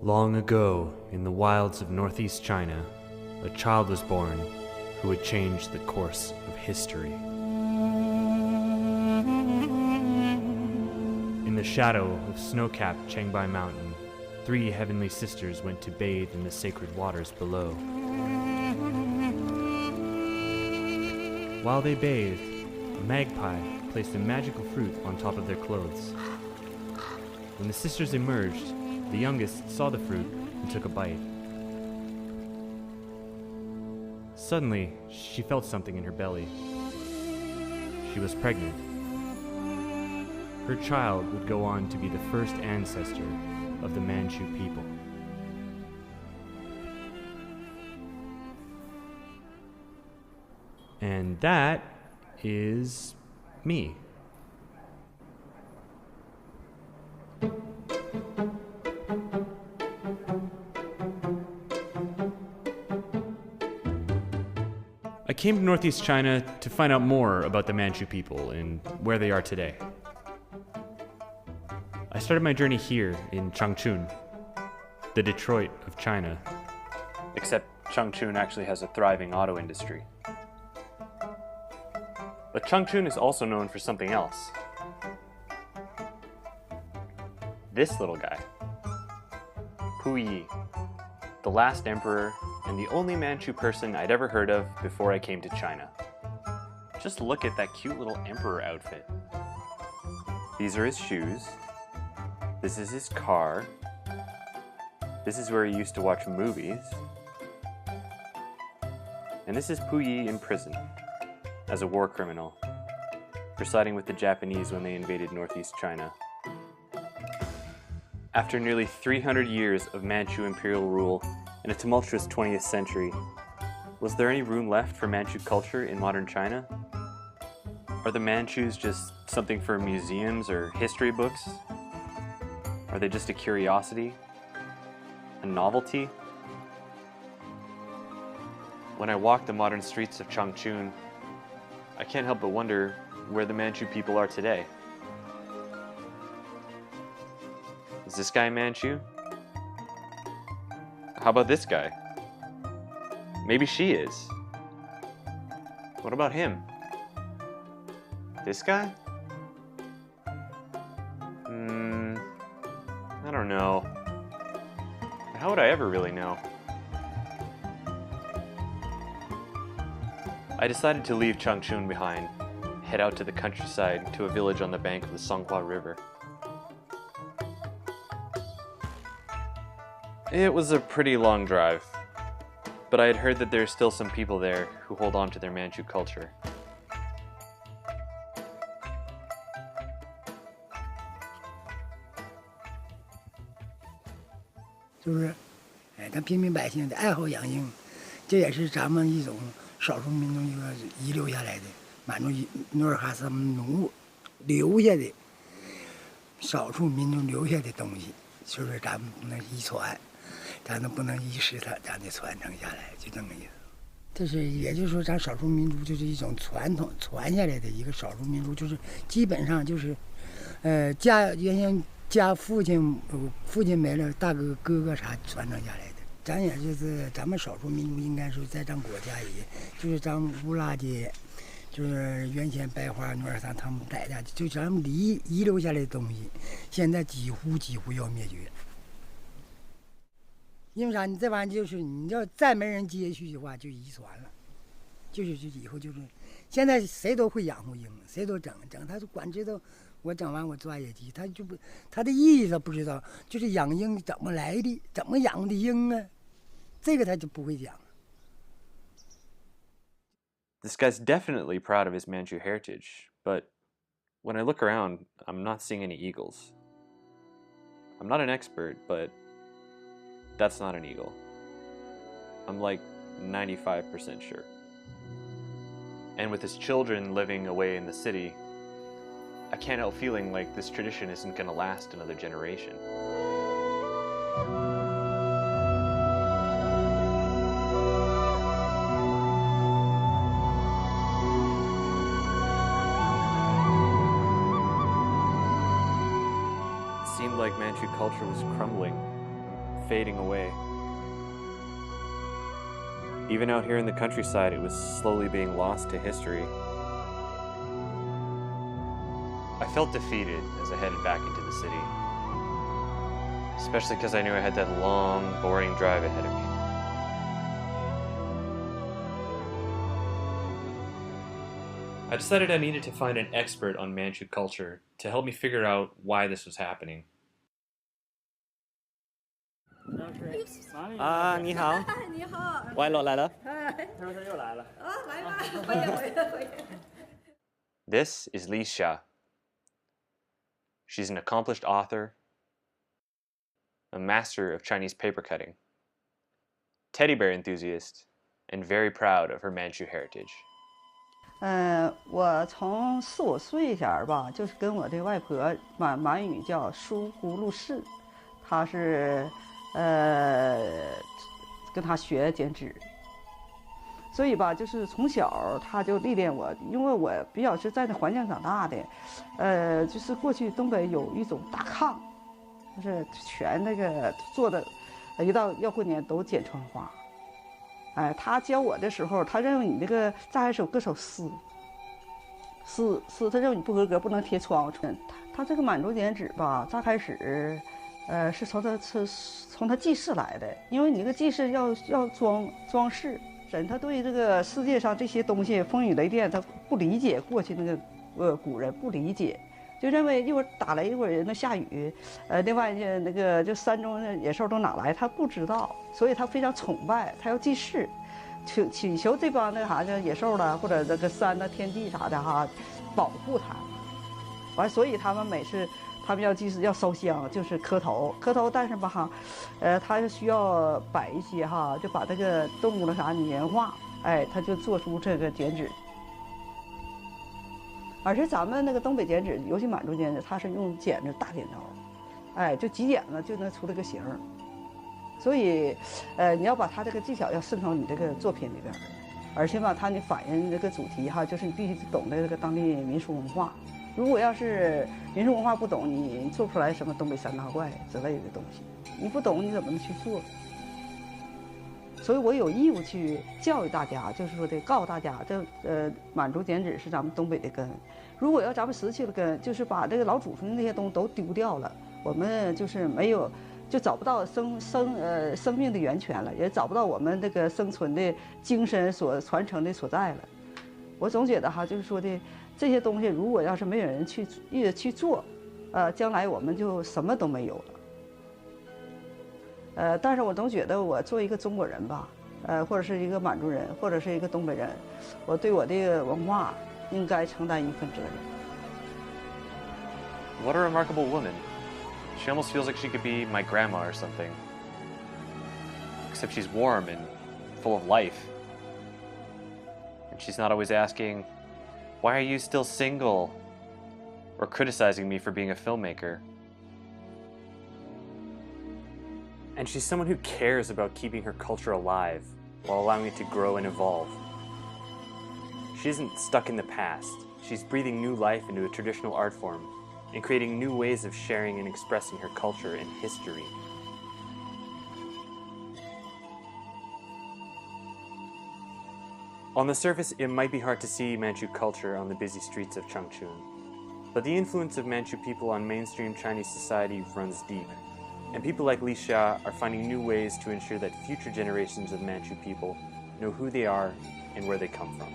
Long ago, in the wilds of northeast China, a child was born who would change the course of history. In the shadow of snow-capped Changbai Mountain, 3 heavenly sisters went to bathe in the sacred waters below. While they bathed, a magpie placed a magical fruit on top of their clothes. When the sisters emerged, the youngest saw the fruit and took a bite. Suddenly, she felt something in her belly. She was pregnant. Her child would go on to be the first ancestor of the Manchu people. And that is me. I came to northeast China to find out more about the Manchu people and where they are today. I started my journey here in Changchun, the Detroit of China. Except Changchun actually has a thriving auto industry. But Changchun is also known for something else. This little guy, Puyi, the last emperor and the only Manchu person I'd ever heard of before I came to China. Just look at that cute little emperor outfit. These are his shoes. This is his car. This is where he used to watch movies. And this is Puyi in prison as a war criminal, for siding with the Japanese when they invaded northeast China. After nearly 300 years of Manchu imperial rule and a tumultuous 20th century, was there any room left for Manchu culture in modern China? Are the Manchus just something for museums or history books? Are they just a curiosity? A novelty? When I walk the modern streets of Changchun, I can't help but wonder where the Manchu people are today. Is this guy Manchu? How about this guy? Maybe she is. What about him? This guy? I don't know. How would I ever really know? I decided to leave Changchun behind, head out to the countryside to a village on the bank of the Songhua River. It was a pretty long drive, but I had heard that there are still some people there who hold on to their Manchu culture. 是不是？咱平民百姓的爱好养鹰，这也是咱们一种少数民族一个遗留下来的满族努尔哈赤奴留下的少数民族留下的东西，是不是？咱们不能遗传，咱们不能遗失它，咱得传承下来，就这么意思。这是，也就是说，咱少数民族就是一种传统传下来的一个少数民族，就是基本上就是，原先。 家父亲没了，大哥哥哥啥传承下来的，咱也就是咱们少数民族，应该说在咱国家也，就是咱们乌拉街，就是原先白花努尔山他们在的，就咱们遗留下来的东西，现在几乎要灭绝。因为啥？你这玩意就是你要再没人接续的话，就遗传了，就以后就是，现在谁都会养活鹰，谁都整，他就管知道。 我整完我抓野鸡，他就不，他的意义他不知道，就是养鹰怎么来的，怎么养的鹰啊，这个他就不会讲。This guy's definitely proud of his Manchu heritage, but when I look around, I'm not seeing any eagles. I'm not an expert, but that's not an eagle. I'm like 95% sure. And with his children living away in the city, I can't help feeling like this tradition isn't going to last another generation. It seemed like Manchu culture was crumbling, fading away. Even out here in the countryside, it was slowly being lost to history. I felt defeated as I headed back into the city, especially because I knew I had that long, boring drive ahead of me. I decided I needed to find an expert on Manchu culture to help me figure out why this was happening. 啊，你好，你好，歪了来了。他说他又来了。来吧，回去。This is Li Xia. She's an accomplished author, a master of Chinese paper cutting, teddy bear enthusiast, and very proud of her Manchu heritage. 我从4、5岁前儿吧，就是跟我的外婆满语叫舒呼噜氏，她是跟她学剪纸，所以吧，就是从小她就历练我，因为我比较是在那环境长大的，就是过去东北有一种大炕，就是全那个做的，一到要过年都剪窗花。哎，他教我的时候，他认为你那个扎一首各首诗，他认为你不合格，不能贴窗。他这个满族剪纸吧，刚开始，是从他记事来的，因为你这个记事要装饰。他对这个世界上这些东西风雨雷电，他不理解过去那个古人不理解。就认为一会儿打雷，一会儿那下雨，另外那个就山中的野兽都哪来，他不知道，所以他非常崇拜，他要祭祀，祈求这帮那啥叫野兽了，或者这个山的天地啥的哈，保护他。完，所以他们每次他们要祭祀要烧香，就是磕头，但是吧哈，他是需要摆一些哈，就把这个动物的啥年画，哎，他就做出这个剪纸。而且咱们那个东北剪纸，尤其满族剪纸，它是用大剪刀，哎，就几剪子就能出这个形儿。所以，你要把它这个技巧要渗透你这个作品里边，而且吧，你反映这个主题哈，就是你必须懂得这个当地民俗文化。如果要是民俗文化不懂，你做不出来什么东北三大怪之类的东西。你不懂，你怎么能去做？所以我有义务去教育大家，就是说的告诉大家，这满族剪纸是咱们东北的根。如果要咱们失去了根，就是把这个老祖宗那些东西都丢掉了，我们就是没有，就找不到生命的源泉了，也找不到我们这个生存的精神所传承的所在了。我总觉得哈，就是说的这些东西，如果要是没有人去做，将来我们就什么都没有了。但是我总觉得我作为一个中国人吧，或者是一个满族人，或者是一个东北人，我对我的文化应该承担一份责任。 What a remarkable woman. She almost feels like she could be my grandma or something. Except she's warm and full of life. And she's not always asking, "Why are you still single?" or criticizing me for being a filmmaker. And she's someone who cares about keeping her culture alive while allowing it to grow and evolve. She isn't stuck in the past. She's breathing new life into a traditional art form and creating new ways of sharing and expressing her culture and history. On the surface, it might be hard to see Manchu culture on the busy streets of Changchun, but the influence of Manchu people on mainstream Chinese society runs deep, and people like Li Xia are finding new ways to ensure that future generations of Manchu people know who they are and where they come from.